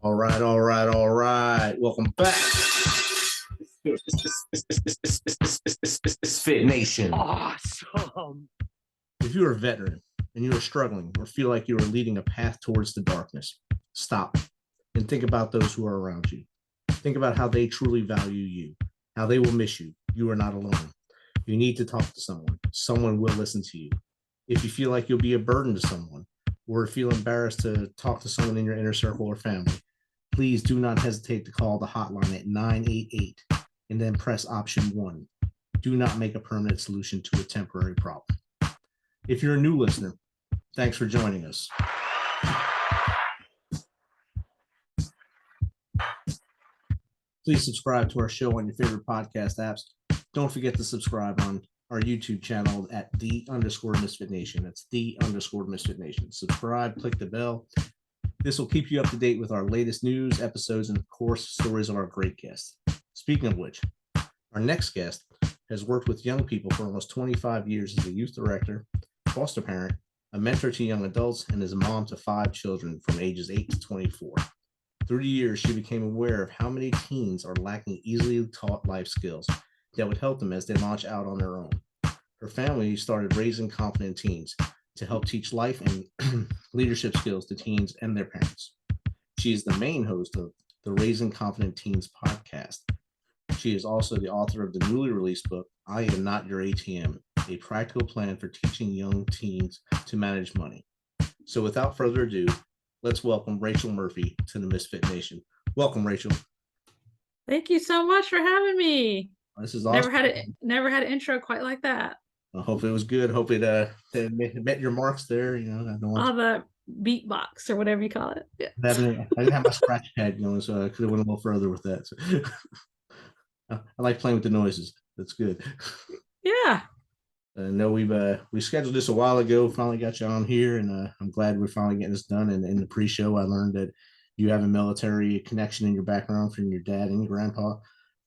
All right, all right, all right. Welcome back. Fit Nation. Awesome. If you're a veteran and you are struggling or feel like you are leading a path towards the darkness, stop and think about those who are around you. Think about how they truly value you, how they will miss you. You are not alone. You need to talk to someone. Someone will listen to you. If you feel like you'll be a burden to someone or feel embarrassed to talk to someone in your inner circle or family, please do not hesitate to call the hotline at 988 and then press option 1. Do not make a permanent solution to a temporary problem. If you're a new listener, thanks for joining us. Please subscribe to our show on your favorite podcast apps. Don't forget to subscribe on our YouTube channel at _Misfit Nation. That's _Misfit Nation. Subscribe, click the bell. This will keep you up to date with our latest news, episodes, and of course, stories of our great guests. Speaking of which, our next guest has worked with young people for almost 25 years as a youth director, foster parent, a mentor to young adults, and is a mom to 5 children from ages 8 to 24. Through the years, she became aware of how many teens are lacking easily taught life skills that would help them as they launch out on their own. Her family started Raising Confident Teens to help teach life and leadership skills to teens and their parents. She is the main host of the Raising Confident Teens podcast. She is also the author of the newly released book, I Am Not Your ATM, a practical plan for teaching young teens to manage money. So without further ado, let's welcome Rachel Murphy to the Misfit Nation. Welcome, Rachel. Thank you so much for having me. This is awesome. Never had an intro quite like that. I hope it was good. Hope it met your marks there. You know, I don't want All the beatbox or whatever you call it. Yeah. I didn't have my scratch pad going, so I could have went a little further with that. So. I like playing with the noises. That's good. Yeah. I know we scheduled this a while ago. Finally got you on here, and I'm glad we're finally getting this done. And in the pre-show, I learned that you have a military connection in your background from your dad and your grandpa.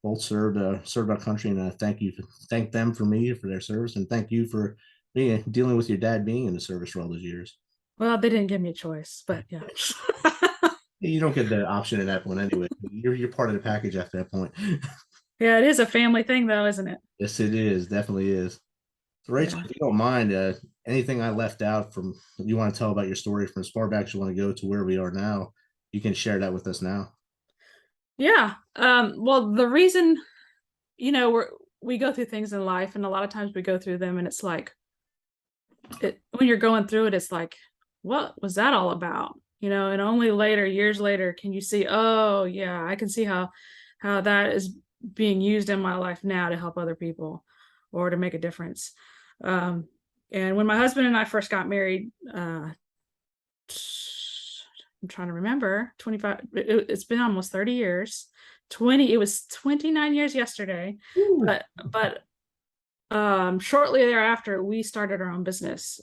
Both served our country, and thank them for me for their service, and thank you for dealing with your dad being in the service for all those years. Well, they didn't give me a choice, but yeah. You don't get the option in that one anyway. You're part of the package after that point. Yeah, it is a family thing, though, isn't it? Yes, it is. Definitely is. So, Rachel, if you don't mind, anything I left out from you want to tell about your story from as far back as you want to go to where we are now, you can share that with us now. Yeah. Well, the reason, we go through things in life, and a lot of times we go through them, and it's like, when you're going through it, it's like, what was that all about? And only later, years later, can you see, oh yeah, I can see how that is being used in my life now to help other people or to make a difference. And when my husband and I first got married, I'm trying to remember, 25, it's been almost 30 years. It was 29 years yesterday. Ooh. But shortly thereafter, we started our own business.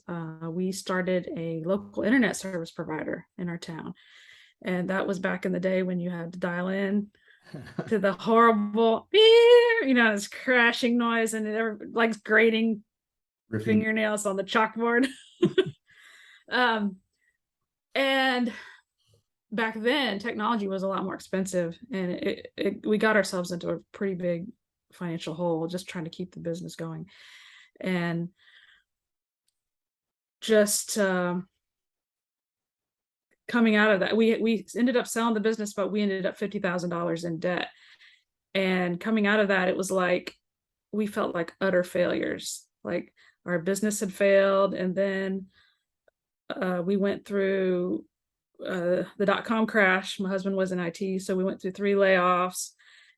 We started a local internet service provider in our town. And that was back in the day when you had to dial in to the horrible, this crashing noise, and it like grating fingernails on the chalkboard. And back then, technology was a lot more expensive, and we got ourselves into a pretty big financial hole just trying to keep the business going. And just coming out of that, we ended up selling the business, but we ended up $50,000 in debt. And coming out of that, it was like we felt like utter failures. Like our business had failed, and then we went through the .com crash. My husband was in IT, so we went through 3 layoffs,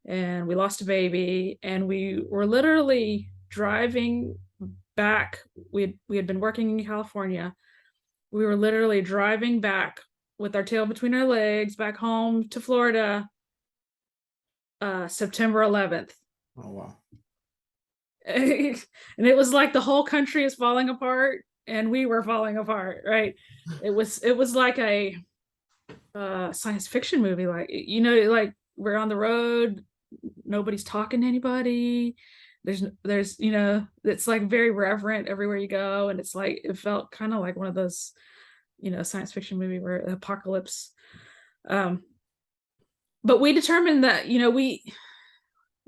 and we lost a baby, and we were literally driving back. We had been working in California. We were literally driving back with our tail between our legs back home to Florida, September 11th. Oh wow. And it was like the whole country is falling apart, and we were falling apart, right? It was like a science fiction movie, like we're on the road, nobody's talking to anybody, there's it's like very reverent everywhere you go, and it's like it felt kind of like one of those science fiction movie where the apocalypse. but we determined that, we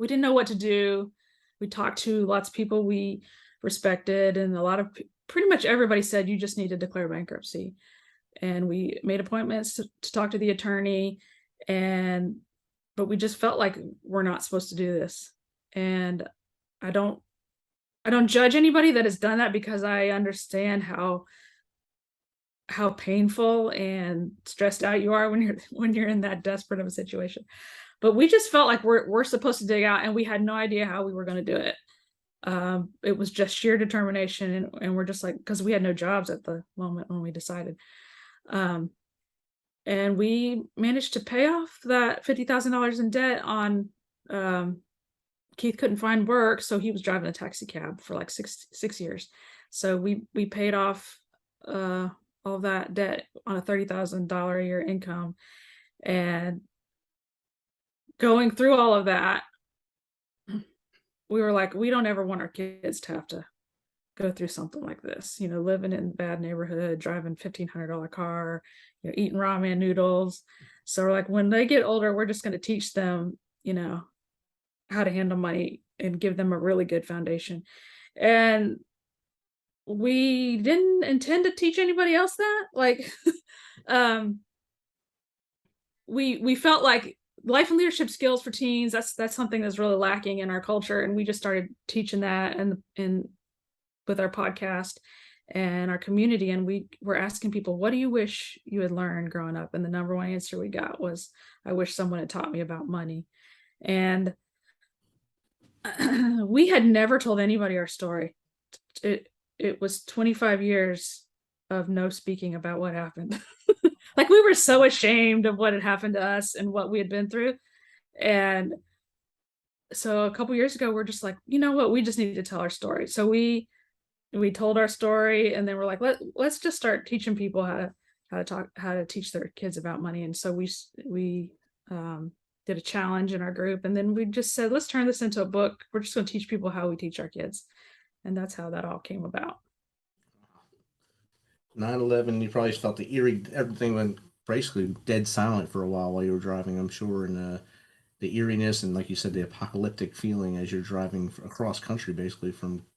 didn't know what to do. We talked to lots of people we respected, and pretty much everybody said you just need to declare bankruptcy. And we made appointments to talk to the attorney, but we just felt like we're not supposed to do this. And I don't judge anybody that has done that, because I understand how painful and stressed out you are when you're in that desperate of a situation. But we just felt like we're supposed to dig out, and we had no idea how we were going to do it. It was just sheer determination, and we're just like, because we had no jobs at the moment when we decided. And we managed to pay off that $50,000 in debt on, Keith couldn't find work, so he was driving a taxi cab for like six years. So we paid off all of that debt on a $30,000 a year income. And going through all of that, we were like, we don't ever want our kids to have to go through something like this, living in a bad neighborhood, driving $1,500 car, eating ramen noodles. So we're like, when they get older, we're just going to teach them, how to handle money and give them a really good foundation. And we didn't intend to teach anybody else that. Like, we felt like life and leadership skills for teens, that's something that's really lacking in our culture. And we just started teaching that and with our podcast and our community. And we were asking people, what do you wish you had learned growing up? And the number one answer we got was, I wish someone had taught me about money. And we had never told anybody our story. It was 25 years of no speaking about what happened. Like, we were so ashamed of what had happened to us and what we had been through. And so a couple years ago, we're just like, you know what, we just need to tell our story. So we told our story, and then we're like, let's just start teaching people how to teach their kids about money. And so we did a challenge in our group, and then we just said, let's turn this into a book. We're just going to teach people how we teach our kids. And that's how that all came about. 9/11, you probably felt the eerie, everything went basically dead silent for a while you were driving, I'm sure. And the eeriness and, like you said, the apocalyptic feeling as you're driving across country, basically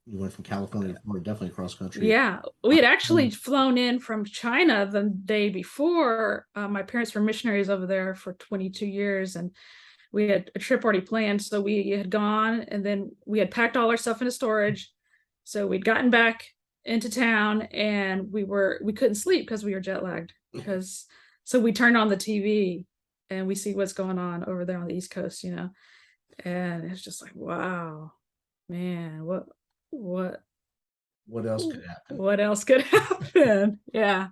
you went from California to Florida, definitely across country. Yeah, we had actually flown in from China the day before. My parents were missionaries over there for 22 years, and we had a trip already planned. So we had gone, and then we had packed all our stuff into storage. So we'd gotten back into town, and we couldn't sleep because we were jet lagged. So we turned on the TV, and we see what's going on over there on the East Coast, and it's just like, wow, man, what else could happen? What else could happen? Yeah.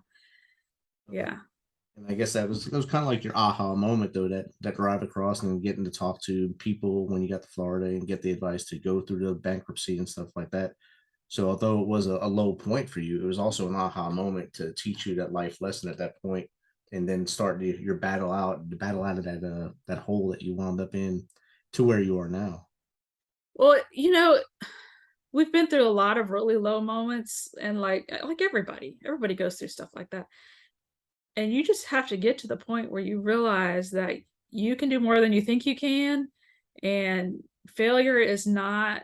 And I guess it was kind of like your aha moment, though, that drive across and getting to talk to people when you got to Florida and get the advice to go through the bankruptcy and stuff like that. So although it was a low point for you, it was also an aha moment to teach you that life lesson at that point, and then start your battle out of that hole that you wound up in to where you are now. Well, we've been through a lot of really low moments, and like everybody goes through stuff like that. And you just have to get to the point where you realize that you can do more than you think you can. And failure is going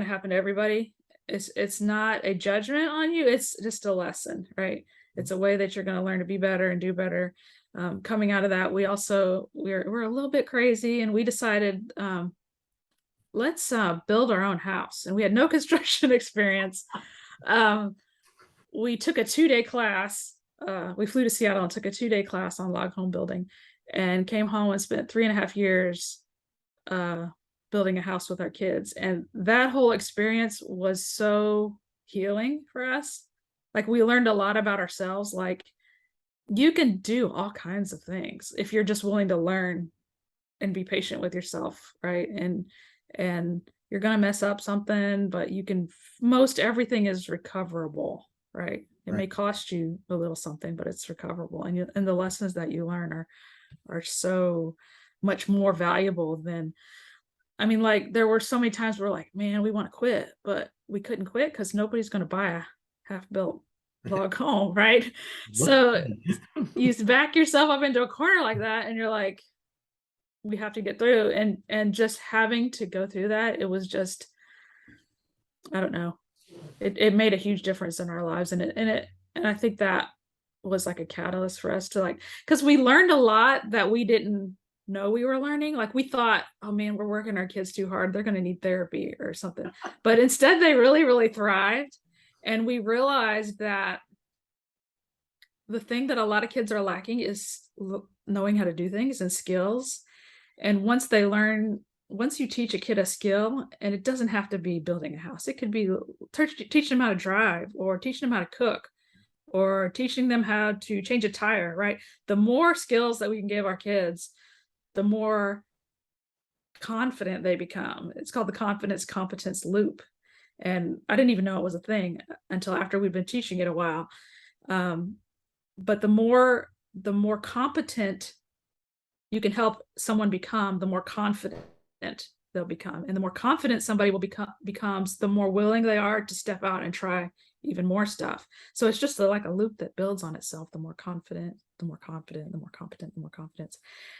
to happen to everybody. It's not a judgment on you. It's just a lesson, right? It's a way that you're going to learn to be better and do better. Coming out of that, we're a little bit crazy, and we decided, let's build our own house. And we had no construction experience. We took a 2-day class. We flew to Seattle and took a 2-day class on log home building, and came home and spent 3.5 years building a house with our kids. And that whole experience was so healing for us. Like, we learned a lot about ourselves. Like, you can do all kinds of things if you're just willing to learn and be patient with yourself, right? And you're going to mess up something, but most everything is recoverable, right? It may cost you a little something, but it's recoverable. And the lessons that you learn are so much more valuable than, like, there were so many times where we're like, man, we want to quit, but we couldn't quit because nobody's going to buy a half-built log home, right? Look at So me. you back yourself up into a corner like that, and you're like, we have to get through. And just having to go through that, it was just, I don't know. It made a huge difference in our lives. And I think that was like a catalyst for us to like, because we learned a lot that we didn't know we were learning. Like we thought, oh man, we're working our kids too hard. They're going to need therapy or something. But instead, they really, really thrived. And we realized that the thing that a lot of kids are lacking is knowing how to do things and skills. And once you teach a kid a skill, and it doesn't have to be building a house, it could be teaching them how to drive, or teaching them how to cook, or teaching them how to change a tire, right? The more skills that we can give our kids, the more confident they become. It's called the confidence competence loop. And I didn't even know it was a thing until after we've been teaching it a while. But the more competent you can help someone become, the more confident they'll become. And the more confident somebody will becomes, the more willing they are to step out and try even more stuff. So it's just like a loop that builds on itself. The more confident, the more confident, the more competent, the more confidence.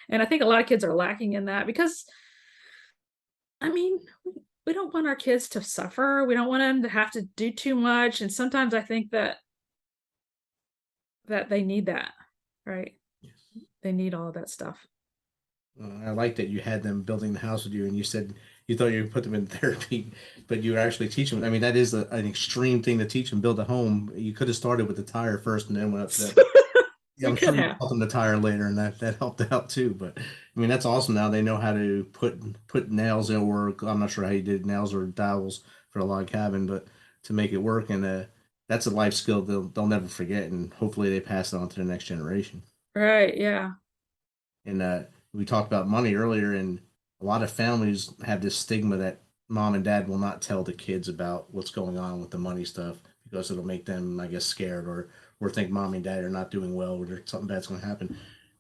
And I think a lot of kids are lacking in that because, I mean, we don't want our kids to suffer. We don't want them to have to do too much. And sometimes I think that they need that, right? Yes. They need all of that stuff. I like that you had them building the house with you, and you said you thought you would put them in therapy, but you were actually teaching them. I mean, that is an extreme thing to teach them, build a home. You could have started with the tire first and then went up to that. Yeah, We I'm could sure you have. taught them the tire later, and that helped out too. But I mean, that's awesome. Now they know how to put nails in, or I'm not sure how you did nails or dowels for a log cabin, but to make it work, and that's a life skill they'll never forget, and hopefully they pass it on to the next generation. Right. Yeah. And we talked about money earlier, and a lot of families have this stigma that mom and dad will not tell the kids about what's going on with the money stuff because it'll make them, I guess, scared or think mom and dad are not doing well or something bad's going to happen.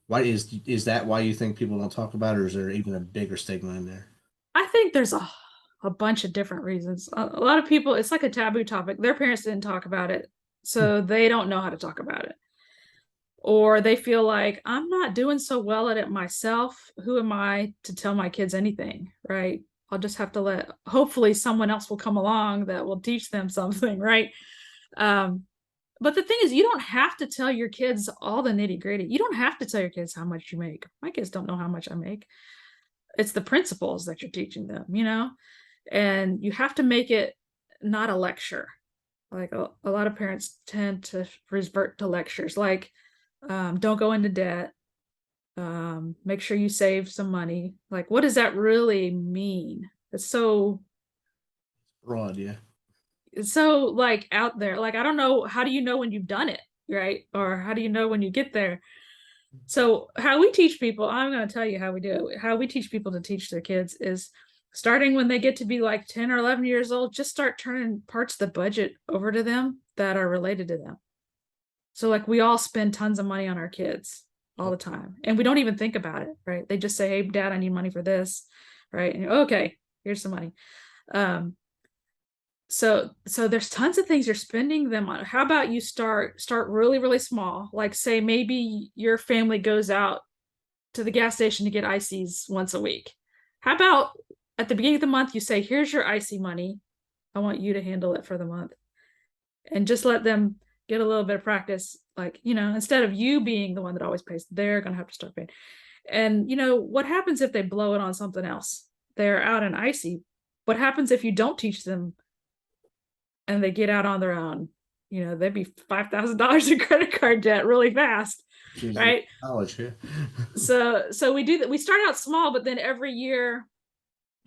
Why is that why you think people don't talk about it, or is there even a bigger stigma in there? I think there's a bunch of different reasons. A lot of people, it's like a taboo topic. Their parents didn't talk about it, so they don't know how to talk about it. Or they feel like, I'm not doing so well at it myself. Who am I to tell my kids anything, right? I'll just have to hopefully someone else will come along that will teach them something, right? Um, but the thing is, you don't have to tell your kids all the nitty gritty. You don't have to tell your kids how much you make. My kids don't know how much I make. It's the principles that you're teaching them. And you have to make it not a lecture. Like a lot of parents tend to revert to lectures, like don't go into debt, make sure you save some money. Like, what does that really mean? Broad, yeah. It's so like out there. Like, I don't know, how do you know when you've done it, right? Or how do you know when you get there? So how we teach people, I'm going to tell you how we do it. How we teach people to teach their kids is starting when they get to be like 10 or 11 years old, just start turning parts of the budget over to them that are related to them. So like we all spend tons of money on our kids all the time, and we don't even think about it, right? They just say, hey dad, I need money for this, right? And okay, here's some money. So there's tons of things you're spending them on. How about you start really, really small? Like, say maybe your family goes out to the gas station to get ices once a week. How about at the beginning of the month you say, here's your icy money, I want you to handle it for the month, and just let them get a little bit of practice. Like, instead of you being the one that always pays, they're going to have to start paying. And what happens if they blow it on something else? They're out in icy. What happens if you don't teach them and they get out on their own? They'd be $5,000 in credit card debt really fast, Jesus, right? college, yeah. So we do that. We start out small, but then every year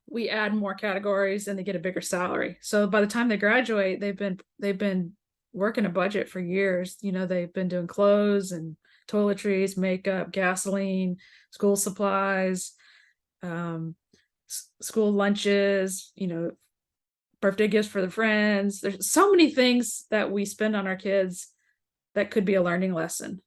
we add more categories and they get a bigger salary. So by the time they graduate, they've been working a budget for years. They've been doing clothes and toiletries, makeup, gasoline, school supplies, school lunches, birthday gifts for the friends. There's so many things that we spend on our kids that could be a learning lesson.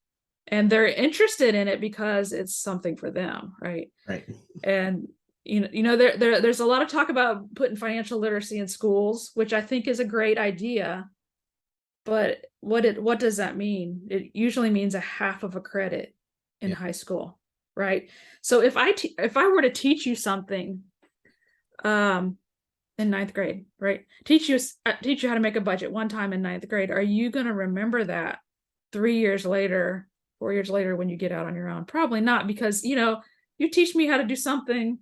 And they're interested in it because it's something for them, right? Right. And there's a lot of talk about putting financial literacy in schools, which I think is a great idea. But what does that mean? It usually means a half of a credit in Yeah. high school, right? So if I were to teach you something um in ninth grade, right? Teach you how to make a budget one time in ninth grade. Are you going to remember that 3 years later, 4 years later when you get out on your own? Probably not, because you teach me how to do something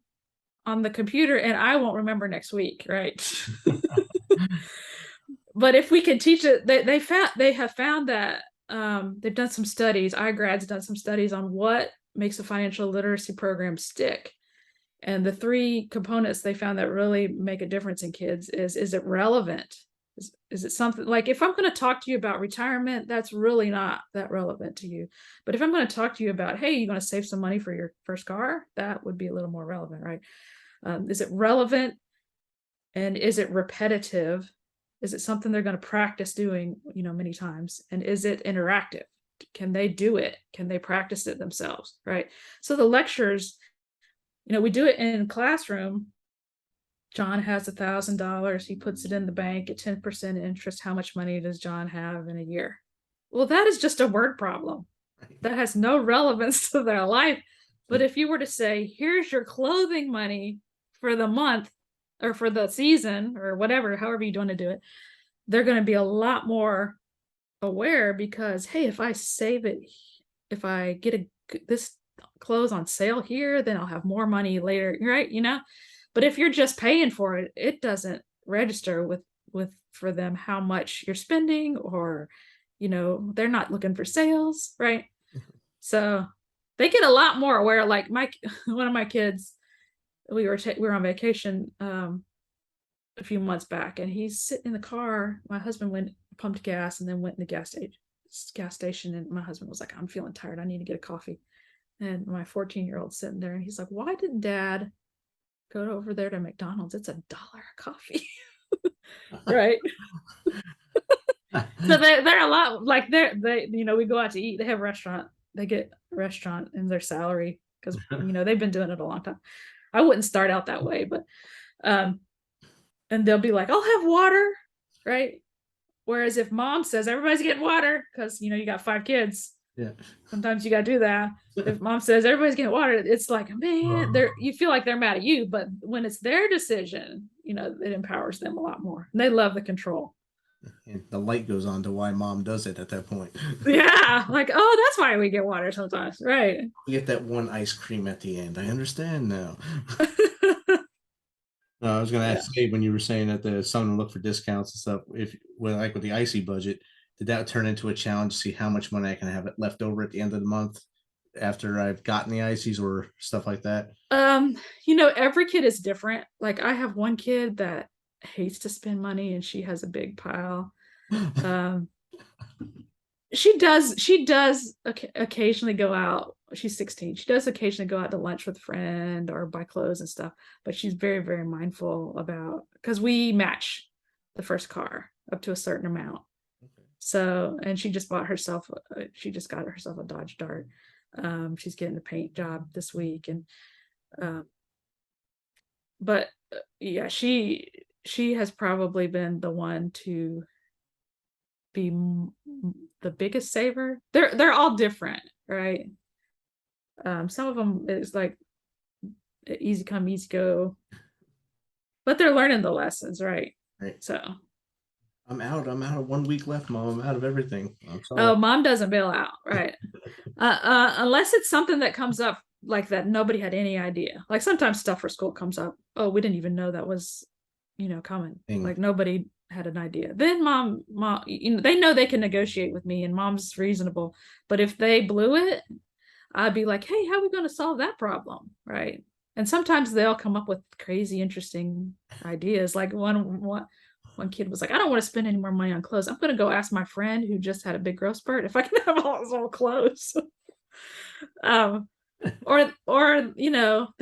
on the computer and I won't remember next week, right? But if we can teach it, they have found that they've done some studies. iGrad's done some studies on what makes a financial literacy program stick. And the three components they found that really make a difference in kids is it relevant? Is it something like, if I'm going to talk to you about retirement, that's really not that relevant to you. But if I'm going to talk to you about, hey, you're going to save some money for your first car, that would be a little more relevant, right? Is it relevant? And is it repetitive? Is it something they're going to practice doing, many times? And is it interactive? Can they do it? Can they practice it themselves? Right. So the lectures, we do it in classroom. John has $1,000. He puts it in the bank at 10% interest. How much money does John have in a year? Well, that is just a word problem. That has no relevance to their life. But if you were to say, here's your clothing money for the month or for the season or whatever, however you want to do it, they're going to be a lot more aware, because, hey, if I save it, if I get this clothes on sale here, then I'll have more money later, right? But if you're just paying for it, it doesn't register with for them how much you're spending, or they're not looking for sales, right? So they get a lot more aware. Like one of my kids, we were on vacation a few months back, and he's sitting in the car. My husband went pumped gas and then went in the gas station, and my husband was like, I'm feeling tired, I need to get a coffee. And my 14-year-old sitting there, and he's like, why didn't Dad go over there to McDonald's? It's $1 a coffee. Right. So they're a lot like we go out to eat, they have a restaurant, they get a restaurant in their salary, because they've been doing it a long time. I wouldn't start out that way, but and they'll be like, I'll have water, right? Whereas if mom says everybody's getting water, because you got 5 kids, Yeah. sometimes you got to do that. If mom says everybody's getting water, it's like, man, you feel like they're mad at you. But when it's their decision, it empowers them a lot more. And they love the control. And the light goes on to why mom does it at that point. Yeah, like, oh, that's why we get water sometimes, right? You get that one ice cream at the end. I understand now. No, I was going to say, when you were saying that there's something to look for discounts and stuff, with the icy budget, did that turn into a challenge to see how much money I can have left over at the end of the month after I've gotten the ices or stuff like that? Every kid is different. Like, I have one kid that hates to spend money, and she has a big pile. She does occasionally go out. She's 16. She does occasionally go out to lunch with a friend or buy clothes and stuff, but she's very, very mindful about, because we match the first car up to a certain amount. Okay. So, and she just got herself a Dodge Dart. She's getting a paint job this week, and but yeah, she has probably been the one to be the biggest saver. They're all different, right? Some of them is like easy come, easy go, but they're learning the lessons, right? Right. So I'm out of 1 week left, mom. I'm out of everything. I'm sorry. oh, mom doesn't bail out, right? Unless it's something that comes up like that nobody had any idea. Like, sometimes stuff for school comes up, oh, we didn't even know that was coming. Like, nobody had an idea. Then mom, they know they can negotiate with me, and mom's reasonable. But if they blew it, I'd be like, hey, how are we going to solve that problem, right? And sometimes they'll come up with crazy, interesting ideas. Like one kid was like, I don't want to spend any more money on clothes. I'm going to go ask my friend who just had a big growth spurt if I can have all his old clothes. Or they'll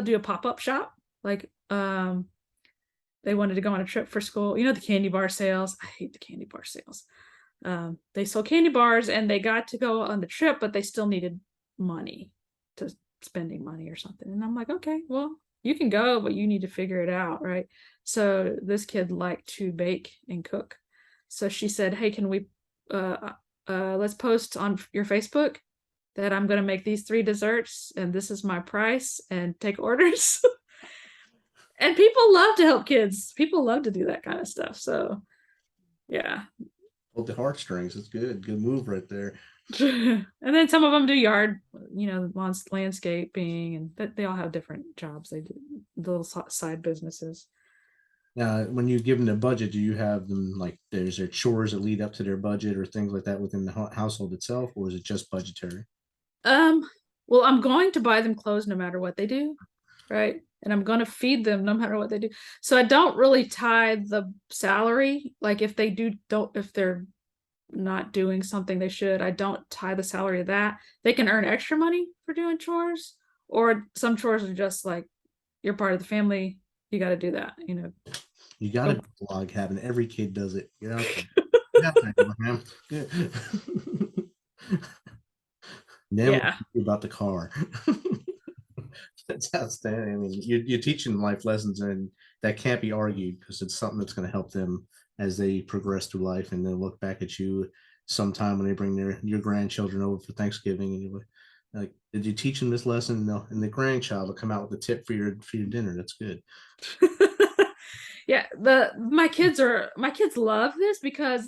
do a pop-up shop. Like, they wanted to go on a trip for school. The candy bar sales. I hate the candy bar sales. They sold candy bars and they got to go on the trip, but they still needed money, to spending money or something. And I'm like, okay, well, you can go, but you need to figure it out, right? So this kid liked to bake and cook. So she said, hey, can we let's post on your Facebook that I'm going to make these 3 desserts and this is my price and take orders. And people love to help kids. People love to do that kind of stuff. So yeah. Well, the heartstrings. It's good. Good move right there. And then some of them do yard, landscaping, and they all have different jobs. They do little side businesses. Now, when you give them the budget, do you have them like there's their chores that lead up to their budget or things like that within the household itself, or is it just budgetary? Um, well, I'm going to buy them clothes no matter what they do, right? And I'm going to feed them no matter what they do. So I don't really tie the salary. Like if they if they're not doing something they should, I don't tie the salary to that. They can earn extra money for doing chores, or some chores are just like, you're part of the family, you got to do that, You got a Oh. log cabin. Every kid does it. Get out there. Get out there, Abraham. Good. Then we'll Yeah. teach you about the car. That's outstanding. I mean, you're teaching life lessons, and that can't be argued because it's something that's going to help them as they progress through life, and then look back at you sometime when they bring your grandchildren over for Thanksgiving, and you're like, "Did you teach them this lesson?" No, and the grandchild will come out with a tip for your dinner. That's good. Yeah, my kids love this because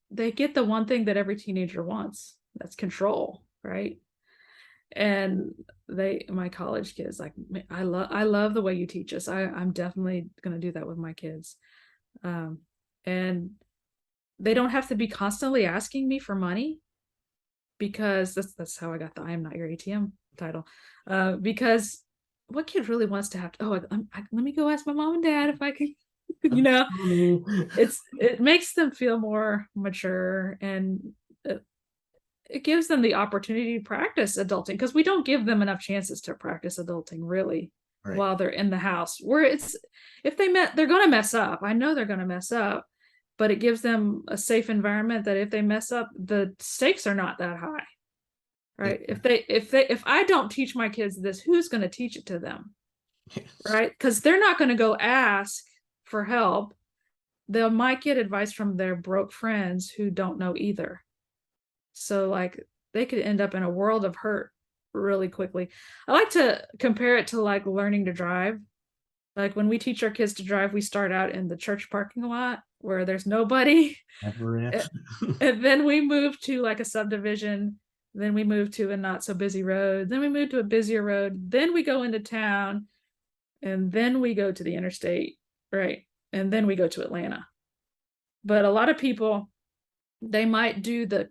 they get the one thing that every teenager wants. That's control, right? And my college kids, like, I love the way you teach us. I'm definitely gonna do that with my kids. And they don't have to be constantly asking me for money, because that's how I got the "I am not your ATM" title. Because what kid really wants to have to, let me go ask my mom and dad if I can, you know, it makes them feel more mature, and it gives them the opportunity to practice adulting, because we don't give them enough chances to practice adulting really Right. while they're in the house, where they're going to mess up. I know they're going to mess up, but it gives them a safe environment that if they mess up, the stakes are not that high, right? If I don't teach my kids this, who's going to teach it to them, right? Because they're not going to go ask for help. They might get advice from their broke friends who don't know either. So like they could end up in a world of hurt really quickly. I like to compare it to like learning to drive. Like when we teach our kids to drive, we start out in the church parking lot where there's nobody. And then we move to like a subdivision. Then we move to a not so busy road. Then we move to a busier road. Then we go into town. And then we go to the interstate, right? And then we go to Atlanta. But a lot of people, they might do the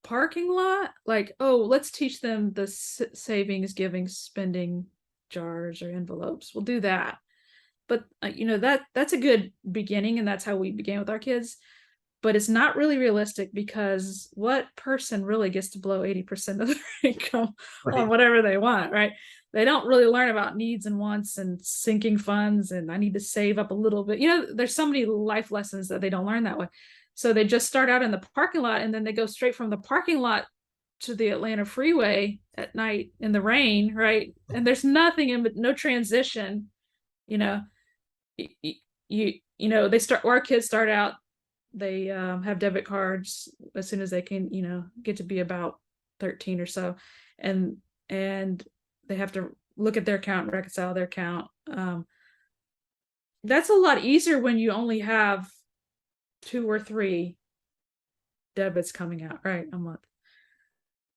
parking lot, like, oh, let's teach them the savings, giving, spending jars or envelopes. We'll do that. But that's a good beginning, and that's how we began with our kids. But it's not really realistic, because what person really gets to blow 80% of their income on whatever they want, right? They don't really learn about needs and wants and sinking funds, and I need to save up a little bit. There's so many life lessons that they don't learn that way. So they just start out in the parking lot, and then they go straight from the parking lot to the Atlanta freeway at night in the rain, right? And there's nothing in, no transition. Our kids start out, they have debit cards as soon as they can, get to be about 13 or so, and they have to look at their account and reconcile their account. That's a lot easier when you only have 2 or 3 debits coming out, right, a month.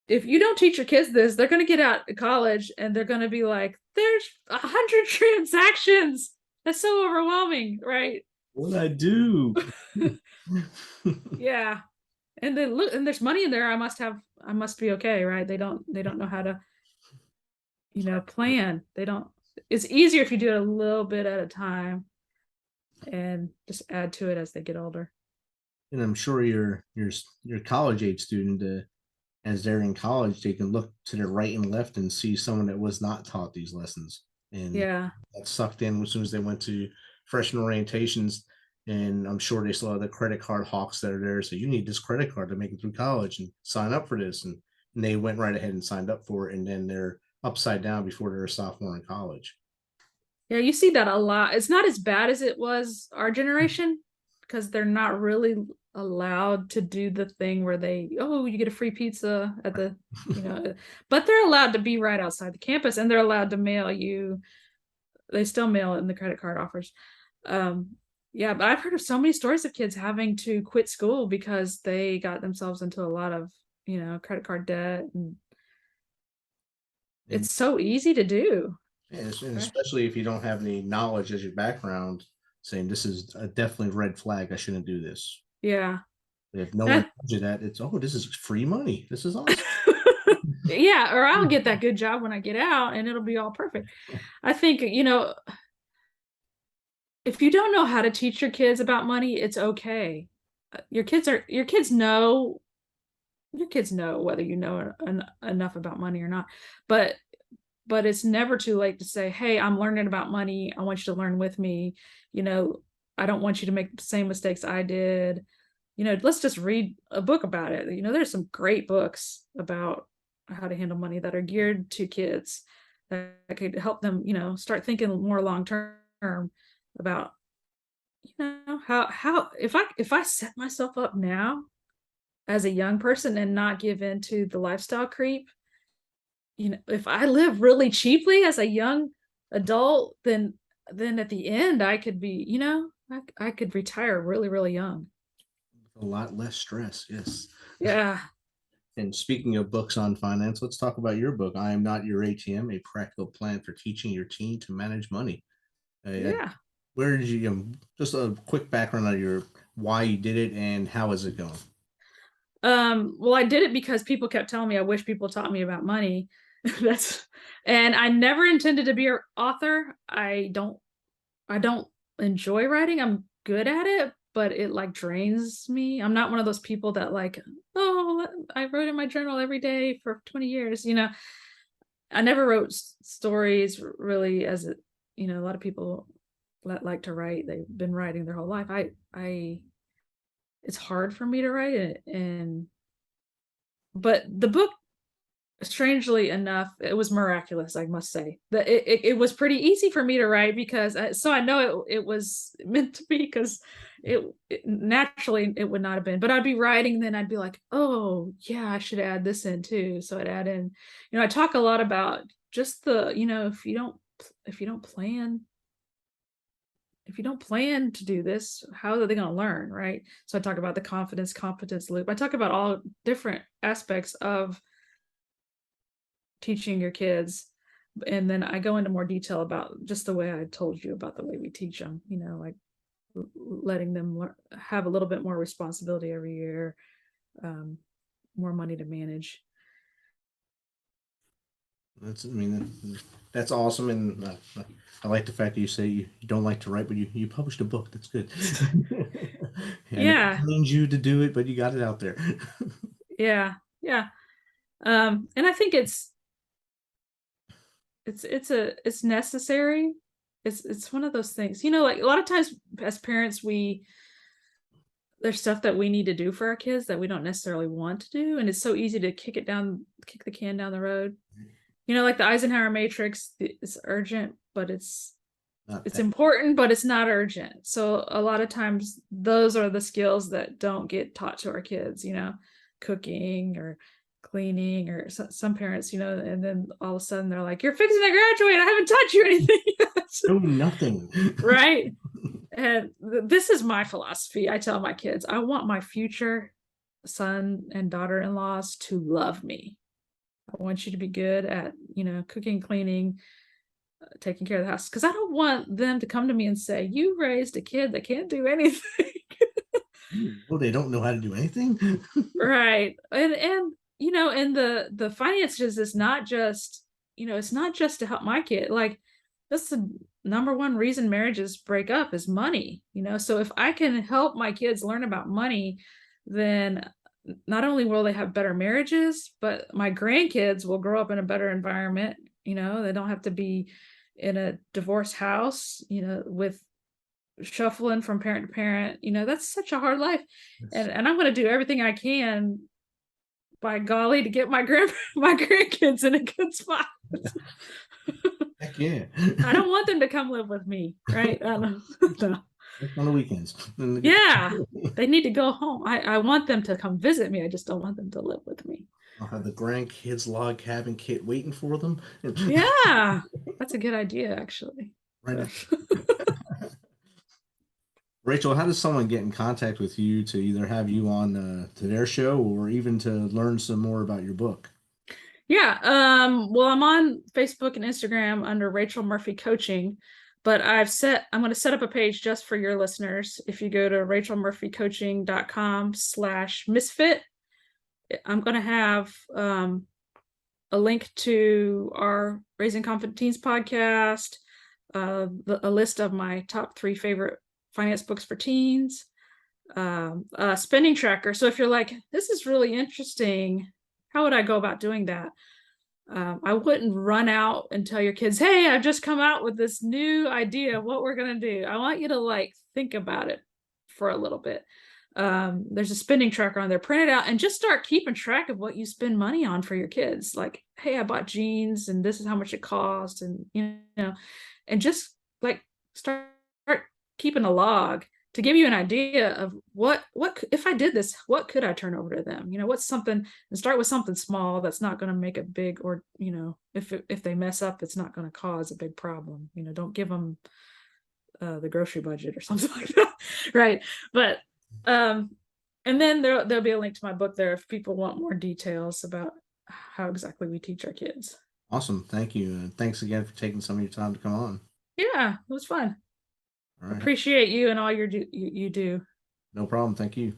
If you don't teach your kids this, they're going to get out of college and they're going to be like, there's 100 transactions. That's so overwhelming, right? What I do? Yeah. And then look, and there's money in there. I must be okay, right? They don't know how to, plan. It's easier if you do it a little bit at a time and just add to it as they get older. And I'm sure your college age student, as they're in college, they can look to their right and left and see someone that was not taught these lessons, and Yeah. got sucked in as soon as they went to freshman orientations. And I'm sure they saw the credit card hawks that are there. So you need this credit card to make it through college and sign up for this. And they went right ahead and signed up for it. And then they're upside down before they're a sophomore in college. Yeah, you see that a lot. It's not as bad as it was our generation because they're not really allowed to do the thing where they, oh, you get a free pizza at the, you know, but they're allowed to be right outside the campus and they're allowed to mail you. They still mail in the credit card offers. Um, yeah, but I've heard of so many stories of kids having to quit school because they got themselves into a lot of, credit card debt, and And, it's so easy to do. and Right? especially if you don't have any knowledge as your background, saying this is a definitely red flag. I shouldn't do this. Yeah. If no one That, tells you that, it's oh, this is free money. This is awesome. yeah, or I'll get that good job when I get out and it'll be all perfect. I think, if you don't know how to teach your kids about money, it's okay. Your kids know whether you know enough about money or not. But it's never too late to say, hey, I'm learning about money. I want you to learn with me. You know, I don't want you to make the same mistakes I did. Let's just read a book about it. There's some great books about how to handle money that are geared to kids that could help them, start thinking more long term about, how if I set myself up now as a young person and not give in to the lifestyle creep, if I live really cheaply as a young adult, then at the end I could be, I could retire really, really young. A lot less stress. Yes. Yeah. And speaking of books on finance, let's talk about your book. I Am Not Your ATM: A Practical Plan for Teaching Your Teen to Manage Money. Yeah. Where did you, just a quick background on your why you did it and how is it going? Well, I did it because people kept telling me I wish people taught me about money. That's and I never intended to be an author. I don't enjoy writing. I'm good at it, but it like drains me. I'm not one of those people that like, oh, I wrote in my journal every day for 20 years. I never wrote stories really as a lot of people that like to write. They've been writing their whole life. It's hard for me to write it. But the book, strangely enough, it was miraculous, I must say. That it was pretty easy for me to write because so I know it was meant to be, because it naturally it would not have been. But I'd be writing, then I'd be like, oh yeah, I should add this in too. So I'd add in, I talk a lot about just the, if you don't plan if you don't plan to do this, how are they going to learn, right? So I talk about the confidence competence loop. I talk about all different aspects of teaching your kids, and then I go into more detail about just the way I told you about the way we teach them, like letting them have a little bit more responsibility every year, um, more money to manage. I mean, that's awesome. And I like the fact that you say you don't like to write, but you published a book. That's good. And it Yeah, pains you to do it, but you got it out there. yeah, yeah. And I think it's necessary. It's one of those things, like a lot of times as parents, there's stuff that we need to do for our kids that we don't necessarily want to do, and it's so easy to kick the can down the road. Like the Eisenhower matrix, it's urgent, but Not it's that. important, but it's not urgent. So a lot of times those are the skills that don't get taught to our kids, cooking or cleaning, or some parents, and then all of a sudden they're like, you're fixing to graduate, I haven't taught you anything yet. Doing nothing. Right. And this is my philosophy. I tell my kids, I want my future son and daughter-in-laws to love me. I want you to be good at, cooking, cleaning, taking care of the house, because I don't want them to come to me and say, you raised a kid that can't do anything. Oh, they don't know how to do anything. Right. And the finances is not just, it's not just to help my kid. Like, that's the number one reason marriages break up is money. So if I can help my kids learn about money, then not only will they have better marriages, but my grandkids will grow up in a better environment. They don't have to be in a divorced house, with shuffling from parent to parent. That's such a hard life. Yes. And I'm going to do everything I can, by golly, to get my grandkids in a good spot. Heck yeah. I don't want them to come live with me, right? I don't, no. On the weekends. Yeah, they need to go home. I want them to come visit me. I just don't want them to live with me. I'll have the grandkids log cabin kit waiting for them. Yeah, that's a good idea, actually. Right. Rachel, how does someone get in contact with you to either have you on to their show or even to learn some more about your book? Yeah, well, I'm on Facebook and Instagram under Rachel Murphy Coaching, but I'm going to set up a page just for your listeners. If you go to rachelmurphycoaching.com/misfit, I'm going to have a link to our Raising Confident Teens podcast, a list of my top 3 favorite finance books for teens, a spending tracker. So if you're like, this is really interesting, how would I go about doing that? I wouldn't run out and tell your kids, hey, I've just come out with this new idea of what we're going to do. I want you to like think about it for a little bit. There's a spending tracker on there, print it out and just start keeping track of what you spend money on for your kids. Like, hey, I bought jeans and this is how much it cost. And, and just like start keeping a log to give you an idea of what if I did this, what could I turn over to them? What's something, and start with something small that's not going to make a big, or if they mess up, it's not going to cause a big problem. Don't give them the grocery budget or something like that, right? But and then there'll be a link to my book there if people want more details about how exactly we teach our kids. Awesome, thank you, and thanks again for taking some of your time to come on. Yeah, it was fun. All right. Appreciate you and all you do. No problem. Thank you.